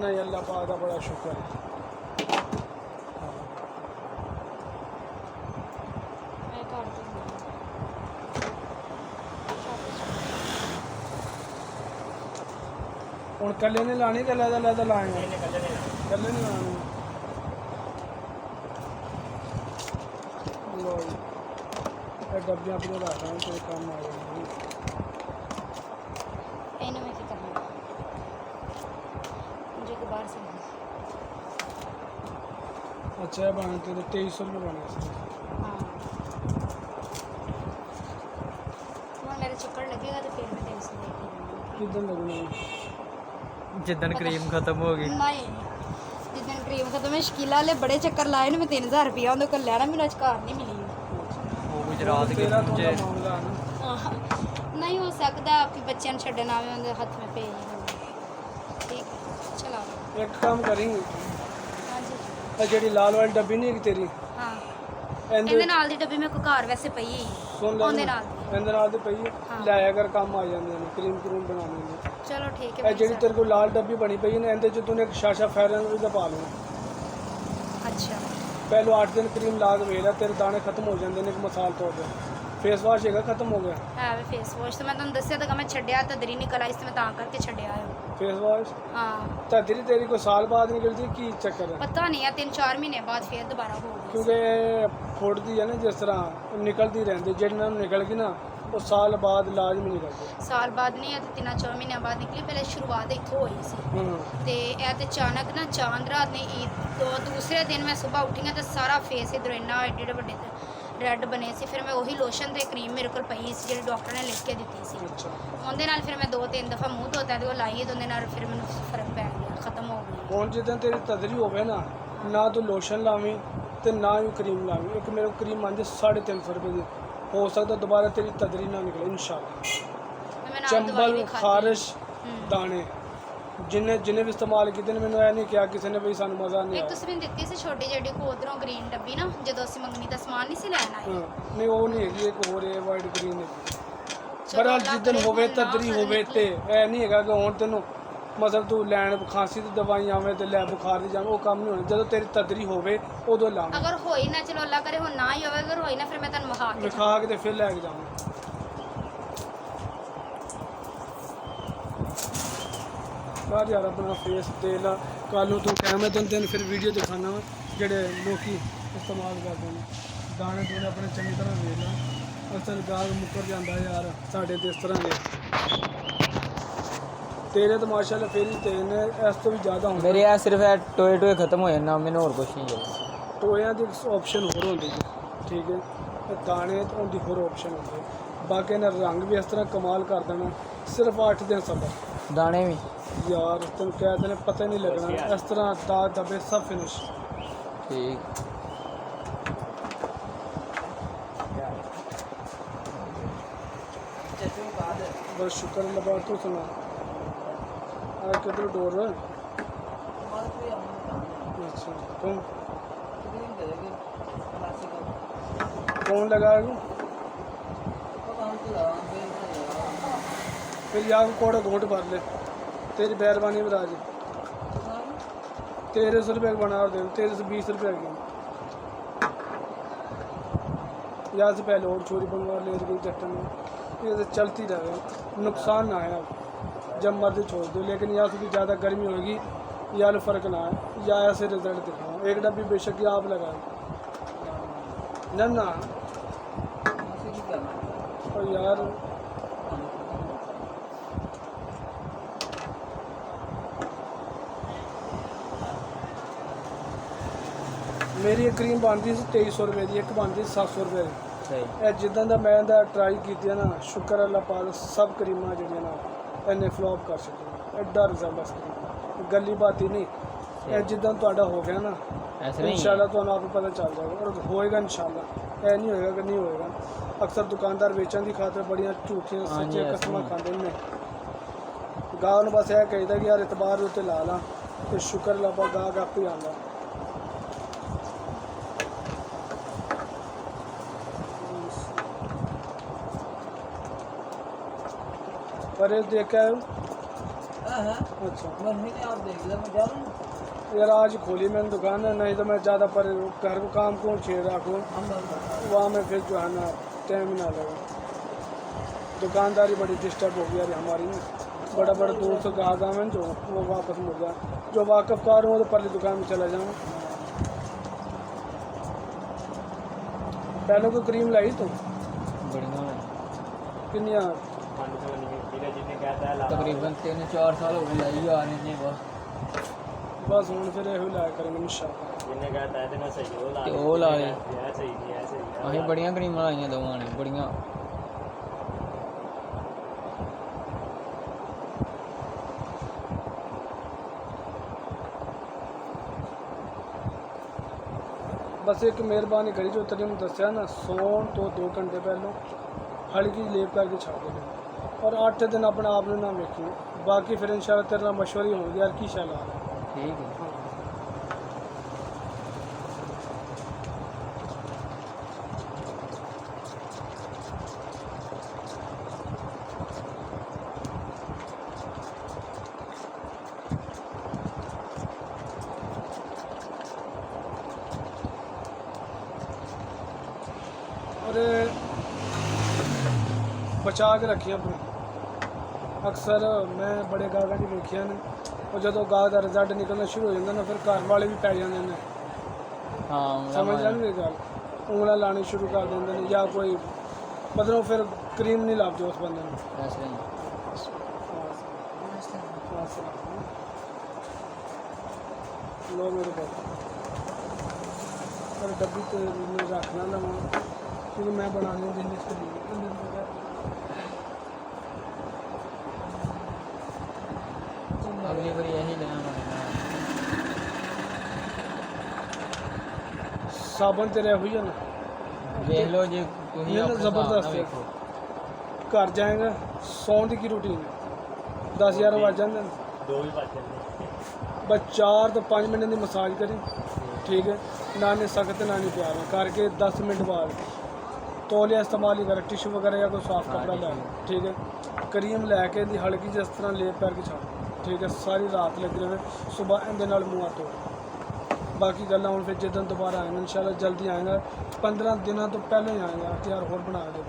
नहीं अल्लाह पाक का बड़ा शुक्र है। मैं कर दूंगी ਹੁਣ ਕੱਲੇ ਨੇ ਲਾਣੀ ਤੇ ਲੈਦਾ ਲੈਦਾ ਲਾਏਗਾ ਕੱਲੇ ਨੇ ਲਾਣੀ ਲੋ ਜੀ ਇਹ ਡੱਬੀਆਂ ਆਪਣੇ ਰੱਖਾਂ ਤੇ ਕੰਮ ਆ ਜਾਣਗੇ इन्हें मैं क्या करना मुझे के बाहर से अच्छा है बने तेरे 2300 रुपये बने इसके। हाँ वहाँ मेरे चक्कर लगेगा तो फिर मैं तेरे से लेके जाऊँगी किधर लगने जिदन क्रीम खत्म हो गई नहीं जिस दिन क्रीम खत्म है शकीला वाले बड़े चक्कर लाए ने मैं 3000 रुपया उन्होंने को लेना मैंने आज कार नहीं मिली वो गुजरात के तेरा तो जे मामला है ना हाँ, नहीं हो सकता आपके बच्चे ने छड़न आवे उनके हाथ में पे ठीक है चला एक काम करेंगे हाँ जी ਇਹ ਜਿਹੜੀ ਲਾਲ ਵਾਲੀ ਡੱਬੀ ਨਹੀਂ ਹੈਗੀ ਤੇਰੀ हाँ ਇਹਦੇ ਇਹਦੇ ਨਾਲ ਦੀ ਡੱਬੀ ਮੇਰੇ ਕੋ ਘਰ ਵੈਸੇ ਪਈ ਹੈ ਸੁਣ ਲੈ ਉਹਦੇ ਨਾਲ ਦੀ। ਇਹਦੇ ਨਾਲ ਤੇ ਪਈ ਹੈ। ਹਾਂ। ਲੈ ਅਗਰ ਕੰਮ ਆ ਜਾਂਦੇ ਨੇ ਕਰੀਮ ਕਰੂਮ ਬਣਾਉਣੇ ਨੇ ਚਲੋ ਠੀਕ ਇਹ ਹੈ ਜਿਹੜੀ ਤੇਰੇ ਕੋਲ ਲਾਲ ਡੱਬੀ ਬਣੀ ਪਈ ਨੇ ਇਹਦੇ ਚ ਤੂੰ ਇੱਕ ਸ਼ਾਸ਼ਾ ਫੈਰਨ ਵੀ ਪਾ ਲਓ ਅੱਛਾ ਪਹਿਲੋ 8 ਦਿਨ ਕਰੀਮ ਲਾ ਕੇ ਵੇਖ ਲੈ ਤੇਰੇ ਦਾਣੇ ਖਤਮ ਹੋ ਜਾਂਦੇ ਨੇ ਇੱਕ ਮਿਸਾਲ ਤੌਰ ਤੇ ਫੇਸ ਵਾਸ਼ ਹੈਗਾ ਖਤਮ ਹੋ ਗਿਆ ਹੈ ਵੇ ਫੇਸ ਵਾਸ਼ ਤੇ ਮੈਂ ਤੁਹਾਨੂੰ ਦੱਸਿਆ ਤਾਂ ਕਿ ਮੈਂ ਛੱਡਿਆ ਤਾਂ ਦਰੀ ਨਿਕਲ ਆਈ ਸੀ ਮੈਂ ਤਾਂ ਕਰਕੇ ਛੱਡਿਆ ਹੈ ਫੇਸ ਵਾਸ਼ ਹਾਂ ਤਾਂ ਤੇਰੀ ਕੋਈ ਸਾਲ ਬਾਅਦ ਨਿਕਲਦੀ ਕੀ ਚੱਕਰ ਹੈ ਪਤਾ ਨਹੀਂ ਆ 3-4 ਮਹੀਨੇ ਬਾਅਦ ਫਿਰ ਦੁਬਾਰਾ ਹੋ ਗਈ ਕਿਉਂਕਿ ਇਹ ਫੁੱਟਦੀ ਹੈ ਨਾ ਜਿਸ ਤਰ੍ਹਾਂ ਨਿਕਲਦੀ ਰਹਿੰਦੀ ਜਿਹੜੀ ਨਾਲ ਨਿਕਲ ਗਈ ਨਾ ਉਹ ਸਾਲ ਬਾਅਦ ਲਾਜ਼ਮੀ ਨਿਕਲਦੀ ਸਾਲ ਬਾਅਦ ਨਹੀਂ ਆ ਤੇ 3-4 ਮਹੀਨਿਆਂ ਬਾਅਦ ਨਿਕਲੀ ਪਹਿਲੇ ਸ਼ੁਰੂਆਤ ਇੱਥੋਂ ਹੋਈ ਸੀ ਹਾਂ ਤੇ ਇਹ ਤੇ ਅਚਾਨਕ ਨਾ ਚਾਂਦ ਰਾਤ ਨੇ ਈਦ ਤੋਂ ਦੂਸਰੇ ਦਿਨ ਮੈਂ ਸਵੇਰ ਉੱਠੀ ਹਾਂ ਤੇ ਸਾਰਾ ਫੇਸ ਇਧਰੋਂ ਇੰਨਾ ਏਡੇ ਏਡੇ ਵੱਡੇ ਰੈੱਡ ਬਣੇ ਸੀ ਫਿਰ ਮੈਂ ਉਹੀ ਲੋਸ਼ਨ ਤੇ ਕਰੀਮ ਮੇਰੇ ਕੋਲ ਪਈ ਸੀ ਜਿਹੜੀ ਡਾਕਟਰ ਨੇ ਲਿਖ ਕੇ ਦਿੱਤੀ ਸੀ ਅੱਛਾ ਉਹਦੇ ਨਾਲ ਫਿਰ ਮੈਂ 2-3 ਦਫਾ ਮੂੰਹ ਧੋਤਾ ਤੇ ਉਹ ਲਾਈ ਤੇ ਉਹਦੇ ਨਾਲ ਫਿਰ ਮੈਨੂੰ ਫਰਕ ਪੈ ਗਿਆ ਖਤਮ ਹੋ ਗਿਆ ਹੁਣ ਜਿੱਦਾਂ ਤੇਰੀ ਤਦਰੀ ਹੋਵੇ ਨਾ ਤੂੰ ਲੋਸ਼ਨ ਲਾਵੀਂ ਤੇ ਨਾ ਹੀ ਕਰੀਮ ਲਾਵੀਂ ਇੱਕ ਮੇਰੇ ਕੋਲ ਕਰੀਮ ਆਂਦੀ 350 ਰੁਪਏ ਦੀ ਹੋ ਸਕਦਾ ਦੁਬਾਰਾ ਤੇਰੀ ਤਦਰੀ ਨਾ ਨਿਕਲੇ ਇਨਸ਼ਾਅੱਲਾ ਮੈਂ ਨਾਲ ਦਵਾਈ ਵੀ ਚੰਬਲ ਖਾਧੀ ਖਾਰਿਸ਼ ਹੂੰ। ਦਾਣੇ ਜਿਹਨੇ ਵੀ ਇਸਤੇਮਾਲ ਕੀਤੇ ਨੇ ਮੈਨੂੰ ਇਹ ਨਹੀਂ ਕਿਹਾ ਕਿਸੇ ਨੇ ਵੀ ਸਾਨੂੰ ਮਜ਼ਾ ਨਹੀਂ ਇੱਕ ਆਇਆ ਤੁਸੀਂ ਮੈਨੂੰ ਦਿੱਤੀ ਸੀ ਛੋਟੀ ਜਿਹੜੀ ਕੋ ਉਧਰੋਂ ਗ੍ਰੀਨ ਡੱਬੀ ਨਾ ਜਦੋਂ ਅਸੀਂ ਮੰਗਣੀ ਦਾ ਸਮਾਨ ਨਹੀਂ ਸੀ ਲੈਣ ਆਏ ਹਾਂ, ਨਹੀਂ ਉਹ ਨਹੀਂ ਹੈਗੀ ਇੱਕ ਹੋਰ ਹੈ ਵਾਈਟ ਗ੍ਰੀਨ ਹੈ ਚਲੋ ਪਰ ਅੱਲਾ ਜਿੱਦਨ ਕਰੇ ਹੋਵੇ ਹੁਣ ਨਾ ਤਦਰੀ ਕਦੇ ਹੋਵੇ ਨਿਕਲੇ। ਤੇ ਇਹ ਨਹੀਂ ਹੈਗਾ ਕਿ ਹੁਣ ਤੈਨੂੰ ਮਤਲਬ ਤੂੰ ਲੈਣ ਖਾਂਸੀ ਦੀ ਦਵਾਈ ਆਵੇਂ ਤੇ ਲੈ ਬੁਖਾਰ ਦੀ ਜਾਵੇਂ ਉਹ ਕੰਮ ਨਹੀਂ ਹੋਣਾ ਜਦੋਂ ਤੇਰੀ ਤਦਰੀ ਹੋਵੇ ਉਦੋਂ ਲਾਵੇਂ ਅਗਰ ਹੋਈ ਨਾ ਚਲੋ ਅੱਲਾ ਕਰੇ ਹੁਣ ਨਾ ਹੀ ਹੋਵੇ ਅਗਰ ਹੋਈ ਨਾ ਫਿਰ ਮੈਂ ਤੁਹਾਨੂੰ ਵਿਖਾ ਕੇ ਵਿਖਾ ਕੇ ਤੇ ਫਿਰ ਲੈ ਕੇ ਜਾਵਾਂ ਬਾਹਰ ਯਾਰ ਆਪਣਾ ਫੇਸ ਤੇ ਲਾ ਕੱਲ ਨੂੰ ਤੂੰ ਕਹਿ ਮੈਂ ਤੈਨੂੰ ਫਿਰ ਵੀਡੀਓ ਦਿਖਾਣਾ ਵਾ ਜਿਹੜੇ ਲੋਕੀ ਇਸਤੇਮਾਲ ਕਰਦੇ ਨੇ ਦਾਣੇ ਦੂਣੇ ਆਪਣੇ ਚੰਗੀ ਤਰ੍ਹਾਂ ਵੇਖ ਲਾ ਅਸਲ ਗਾਗ ਮੁੱਕਰ ਜਾਂਦਾ ਯਾਰ ਸਾਡੇ ਤੇ ਇਸ ਤਰ੍ਹਾਂ ਦੇ ਤੇਰੇ ਤਾਂ ਮਾਸ਼ਾਅੱਲਾ ਫੇਰ ਹੀ ਤੇਰੇ ਨੇ ਇਸ ਤੋਂ ਵੀ ਜ਼ਿਆਦਾ ਹੁੰਦੇ मेरे यहाँ सिर्फ है टोए टोए खत्म हो जाना मैंने और कुछ नहीं चाहिए ਟੋਇਆਂ ਦੀ ਆਪਸ਼ਨ ਹੋਰ ਹੁੰਦੀ ਜੀ ਠੀਕ ਹੈ ਤੇ ਦਾਣੇ ਤੋਂ ਦੀ ਹੋਰ ਆਪਸ਼ਨ ਹੁੰਦੀ ਹੈ ਬਾਕੀ ਨੇ ਰੰਗ ਵੀ ਇਸ ਤਰ੍ਹਾਂ ਕਮਾਲ ਕਰ ਦੇਣਾ ਸਿਰਫ 8 ਦਿਨ ਸਬਰ दाने भी ਯਾਰ ਤੈਨੂੰ ਕਹਿ ਦੇਣੇ ਪਤਾ ਨਹੀਂ ਲੱਗਣਾ ਇਸ ਤਰ੍ਹਾਂ ਦਾਗ ਦਬੇ ਸਭ ਫਿਨਿਸ਼ ठीक बस शुक्र अल्लाह बात तो सुना आज किधर डोर है अच्छा कौन लगा फिर यहाँ को कोड़ा घोट भर ले तेरी मेहरबानी बराज 1300 रुपये का बना दे 1320 रुपये की यहाँ से पहले और चोरी बनवा ले कोई चक्कर नहीं ये तो चलती रहे नुकसान ना है अब जब मर्जी छोड़ दो लेकिन यहाँ से भी ज़्यादा गर्मी होगी या फ़र्क ना है या ऐसे रिजल्ट दिखाओ एक डब्बी बेशक ही आप लगाए ना और यार मेरी एक क्रीम बनती सी 2300 रुपये की एक बनती 700 रुपये की सही ਇਹ ਜਿੱਦਾਂ ਦਾ ਮੈਂ ਦਾ ਟਰਾਈ ਕੀਤੀ ਨਾ ਸ਼ੁਕਰ ਅੱਲਾਹ ਪਾਕ ਸਭ ਕਰੀਮਾਂ ਜਿਹੜੀਆਂ ਨਾ ਇਹਨੇ ਫਲੋਪ ਕਰ ਛੱਡੀਆਂ ਐਡਾ ਰਿਜ਼ਲਟ ਆ ਸਕਦਾ ਗੱਲੀ ਬਾਤੀ ਨਹੀਂ ਇਹ ਜਿੱਦਾਂ ਤੁਹਾਡਾ ਹੋ ਗਿਆ ਨਾ ऐसे नहीं है। ਇਨਸ਼ਾਅੱਲਾ ਤੁਹਾਨੂੰ ਆਪ ਪਤਾ ਚੱਲ ਜਾਏਗਾ ਔਰ ਹੋਏਗਾ ਇਨਸ਼ਾਅੱਲਾ ਇਹ ਨਹੀਂ ਹੋਏਗਾ ਕਿ ਨਹੀਂ ਹੋਏਗਾ ਅਕਸਰ ਦੁਕਾਨਦਾਰ ਵੇਚਣ ਦੀ ਖਾਤਰ ਬੜੀਆਂ ਝੂਠੀਆਂ ਹਾਂਜੀ, ਸੱਚੀਆਂ ਐਸੇ ਕਸਮਾਂ ਨਹੀਂ। ਖਾਂਦੇ ਨੇ ਗਾਹ ਨੂੰ ਬਸ ਇਹ ਕਹੀਦਾ ਕਿ ਯਾਰ ਇਤਬਾਰ ਦੇ ਉੱਤੇ ਲਾ ਲਾ ਤੇ ਸ਼ੁਕਰ ਅੱਲਾਹ ਪਾਕ ਗਾਹਕ ਆਪੇ ਆਉਂਦਾ पर ये देखा है है अच्छा मम्मी ने आप देख लिया मैं जा रहा हूँ यार आज खोली मैंने दुकान है, नहीं तो मैं ज़्यादा पर घर को काम कौन छेड़ रखूँ वहाँ में फिर जो है ना टाइम ना लगे। दुकानदारी बड़ी डिस्टर्ब हो गई यार हमारी ना, बड़ा बड़ा दूर से ग्राहक आवे जो वो वापस मुड़ जाए, जो वाकफ़कार हूँ तो पहले दुकान में चला जाऊँ। पहले को क्रीम लाई तो बढ़िया है किनिया तकरीबन 3-4 साल हो गए लाई आ रहे ने बस हूँ फिर यही लाया करेंगे इंशाअल्लाह। ते ओह ला ले असें बड़ियां क्रीमां लाइयां दोवां ने बड़ियां बस एक मेहरबानी करी जो तरीम दसिया ना सौन तो 2 घंटे पहलों हल्की लेप करके छा देना और 8 दिन अपने आप ने ना वेखी, बाकी फिर इंशाल्लाह तेरे नाल मशवरी होंगे यार की शैल आ रहा है। ठीक है और बचा के रखिए अपने, अक्सर मैं बड़े गाहक की देखिया ने और जो गाहक का रिजल्ट निकलना शुरू हो जाता ना फिर घर वाले भी पै जाते हैं, हाँ समझ रहे मेरी गल, उंगला लानी शुरू कर देंगे ने या कोई मतलब फिर क्रीम नहीं लाते उस बंदे ने। ऐसे ही लो मेरे को और डब्बी तो मैं रखना ना क्योंकि मैं बनाने बिजनेस के लिए अगली बार यही लेना पड़ेगा साबन तेरे हुई है ना देख लो जी तुम ये ना जबरदस्त है। घर जाएंगे सौन की रूटीन 10-11 बज जाते हैं, बस 4 तो 5 मिनट की मसाज करी ठीक है, ना ने सख्त ना नहीं प्यार करके 10 मिनट बाद तौलिया इस्तेमाल ही करें, टिशू वगैरह या कोई साफ कपड़ा लै ठीक है, क्रीम लैके दी हल्की जिस तरह लेप करके छाड़ ठीक है, सारी रात लगी रहे सुबह इंदे नाल मुँह धो। बाकी गल्लां हुण फिर जिस दिन दोबारा आएंगे इंशाल्लाह जल्दी आएंगे, 15 दिनों तो पहले ही आएंगे, हथियार होर बना के